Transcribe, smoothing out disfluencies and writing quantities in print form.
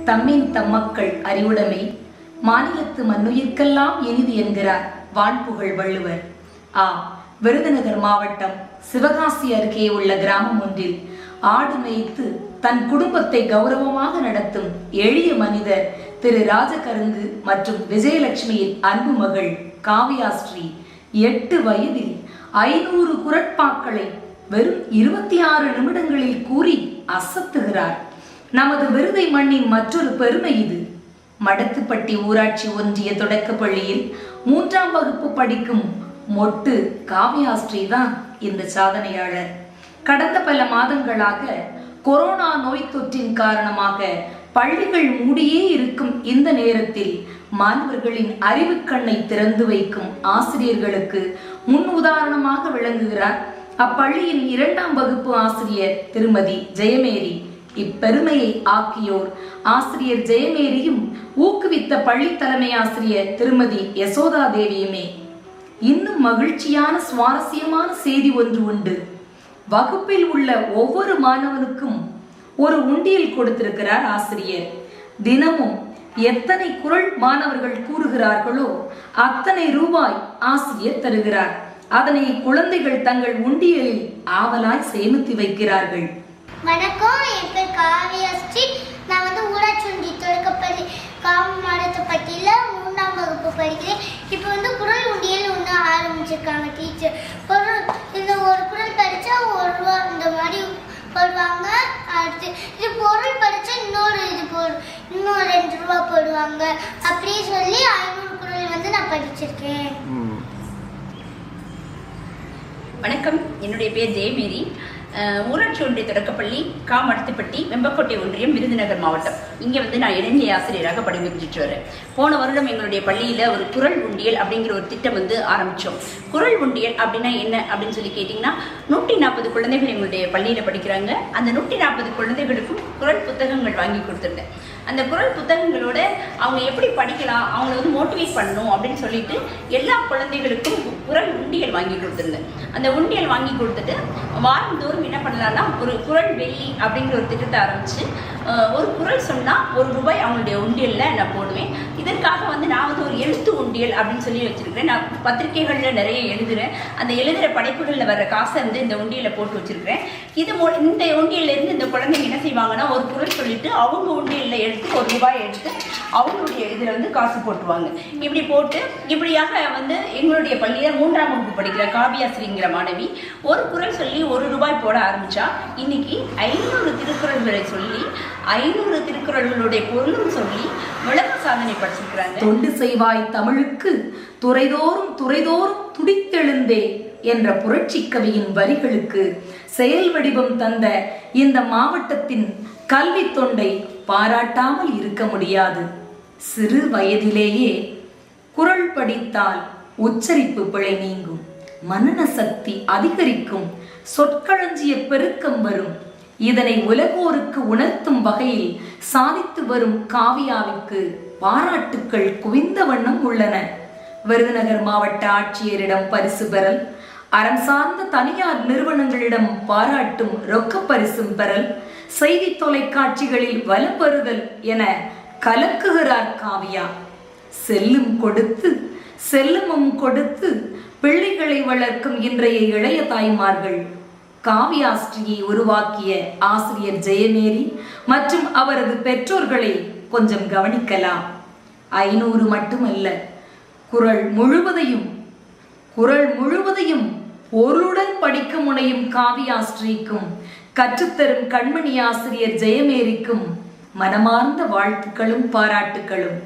தம்மின் தம்மக்கள் அறிவுடைமை மாநிலத்து மண்ணுயிர்க்கெல்லாம் இனிது என்கிறார் வான்புகழ் வள்ளுவர். விருதுநகர் மாவட்டம் சிவகாசி அருகே உள்ள கிராமம் ஒன்றில் ஆடு மேய்த்து தன் குடும்பத்தை கௌரவமாக நடத்தும் எளிய மனிதர் திரு ராஜகருங்கு மற்றும் விஜயலட்சுமியின் அன்பு மகள் காவியாஸ்ரீ 8 வயதில் 500 குரட்பாக்களை வெறும் 26 நிமிடங்களில் கூறி அசத்துகிறார். நமது விருதை மண்ணின் மற்றொரு பெருமை இது. மடத்துப்பட்டி ஊராட்சி ஒன்றிய தொடக்க பள்ளியில் 3ஆம் வகுப்பு படிக்கும் மொட்டு காவியாஸ்ரீ தான் இந்த சாதனையாளர். கடந்த பல மாதங்களாக கொரோனா நோய் தொற்றின் காரணமாக பள்ளிகள் மூடியே இருக்கும் இந்த நேரத்தில் மாணவர்களின் அறிவு கண்ணை திறந்து வைக்கும் ஆசிரியர்களுக்கு முன் உதாரணமாக விளங்குகிறார் அப்பள்ளியின் 2ஆம் வகுப்பு ஆசிரியர் திருமதி ஜெயமேரி. இப்பெருமையை ஆக்கியோர் ஆசிரியர் ஜெயமேரியும் ஊக்குவித்த பள்ளி தலைமை ஆசிரியர் திருமதி யசோதா தேவியுமே. இன்னும் மகிழ்ச்சியான சுவாரஸ்யமான செய்தி ஒன்று உண்டு. வகுப்பில் உள்ள ஒவ்வொரு மாணவனுக்கும் ஒரு உண்டியல் கொடுத்திருக்கிறார் ஆசிரியர். தினமும் எத்தனை குறள் மாணவர்கள் கூறுகிறார்களோ அத்தனை ரூபாய் ஆசிரியர் தருகிறார். அதனை குழந்தைகள் தங்கள் உண்டியலில் ஆவலாய் சேமித்து வைக்கிறார்கள். வணக்கம், என் பேர் காவியாஸ்ரீ. நான் ஊராட்சி ஒன்றிய தொடக்கப்பள்ளி மடத்துப்பட்டியில 3ஆம் வகுப்பு படிக்கிறேன். இப்போ குறள் உண்டியல் ஒன்று ஆரம்பிச்சிருக்காங்க டீச்சர். இந்த ஒரு குறள் படிச்சா 1 ரூபா இந்த மாதிரி போடுவாங்க. அடுத்து இது பொருள் படிச்சா இன்னொரு 2 ரூபா போடுவாங்க. அப்படியே சொல்லி 500 குறள் நான் படிச்சிருக்கேன். வணக்கம், என்னுடைய பேர் ஜெயமேரி. ஊராட்சி ஒன்றிய தொடக்கப்பள்ளி மடத்துப்பட்டி வெம்பக்கோட்டை ஒன்றியம் விருதுநகர் மாவட்டம். இங்கே நான் இளைஞ ஆசிரியராக பணிபுரிஞ்சிட்டு வரேன். போன வருடம் எங்களுடைய பள்ளியில் ஒரு குறள் உண்டியல் அப்படிங்கிற ஒரு திட்டம் ஆரம்பித்தோம். குறள் உண்டியல் அப்படின்னா என்ன அப்படின்னு சொல்லி கேட்டிங்கன்னா, 140 குழந்தைகள் எங்களுடைய பள்ளியில் படிக்கிறாங்க. அந்த 140 குழந்தைகளுக்கும் குறள் புத்தகங்கள் வாங்கி கொடுத்துருந்தேன். அந்த குறள் புத்தகங்களோட அவங்க எப்படி படிக்கலாம், அவங்கள மோட்டிவேட் பண்ணணும் அப்படின்னு சொல்லிட்டு எல்லா குழந்தைகளுக்கும் குறள் உண்டியல் வாங்கி கொடுத்துருந்தேன். அந்த உண்டியல் வாங்கி கொடுத்துட்டு வாரந்தோறும் என்ன பண்ணலாம்னா, ஒரு குறள் வெள்ளி அப்படிங்கிற ஒரு திட்டத்தை ஆரம்பிச்சு ஒரு குறள் சொன்னால் 1 ரூபாய் அவங்களுடைய உண்டியலில் நான் போடுவேன். இதற்காக நான் ஒரு எழுத்து உண்டியல் அப்படின்னு சொல்லி வச்சிருக்கிறேன். நான் பத்திரிகைகளில் நிறைய எழுதுகிறேன். அந்த எழுதுகிற படைப்புகளில் வர்ற காசை இந்த உண்டியலில் போட்டு வச்சிருக்கிறேன். இந்த உண்டியல்லேருந்து இந்த குழந்தைங்க என்ன செய்வாங்கன்னா, ஒரு குறள் சொல்லிட்டு அவங்க உண்டியலில் எடுத்து 1 ரூபாய் எடுத்து அவங்களுடைய இதில் காசு போட்டுருவாங்க. இப்படி போட்டு இப்படியாக எங்களுடைய பள்ளியில் 3ஆம் வகுப்பு படிக்கிற காவியாஸ்ரீங்கிற மாணவி ஒரு குறள் சொல்லி 1 ரூபாய் போட ஆரம்பிச்சா. இன்னைக்கு 500 திருக்குறள்களை சொல்லி 500 திருக்குறள்களுடைய பொருளும் சொல்லி உலக சாதனை படிச்சிருக்கிறாங்க. தொண்டு செய்வாய் தமிழுக்கு துறைதோறும் துறைதோறும் துடித்தெழுந்தே என்ற புரட்சி கவியின் வரிகளுக்கு செயல் வடிவம் தந்த இந்த மாவட்டத்தின் கல்வி தொண்டை பாராட்டாமல் இருக்க முடியாது. சிறு வயதிலேயே குறள் படித்தால் உச்சரிப்பு பிழை நீங்கும், மனன சக்தி அதிகரிக்கும், சொற்களஞ்சிய பெருக்கம் வரும். இதனை உலகோருக்கு உணர்த்தும் வகையில் சாதித்து வரும் காவியாவிற்கு பாராட்டுக்கள் குவிந்த வண்ணம் உள்ளன. விருதுநகர் மாவட்ட ஆட்சியரிடம் பரிசு பெறல், அறம் சார்ந்த தனியார் நிறுவனங்களிடம் பாராட்டும் ரொக்க பரிசும் பெறல், செய்தி தொலைக்காட்சிகளில் வலம் பெறுதல் என கலக்குகிறார் காவியா. செல்லும் கொடுத்து செல்லுமும் கொடுத்து பிள்ளைகளை வளர்க்கும் இன்றைய இளைய தாய்மார்கள் காவியாஸ்ரீயை உருவாக்கிய ஆசிரியர் ஜெயமேரி மற்றும் அவரது பெற்றோர்களை கொஞ்சம் கவனிக்கலாம். 500 மட்டுமல்ல, குறள் முழுவதையும் பொருளுடன் படிக்க முனையும் காவியாஸ்ரீக்கும் கற்றுத்தரும் கண்மணி ஆசிரியர் ஜெயமேரிக்கும் மனமார்ந்த வாழ்த்துக்களும் பாராட்டுக்களும்.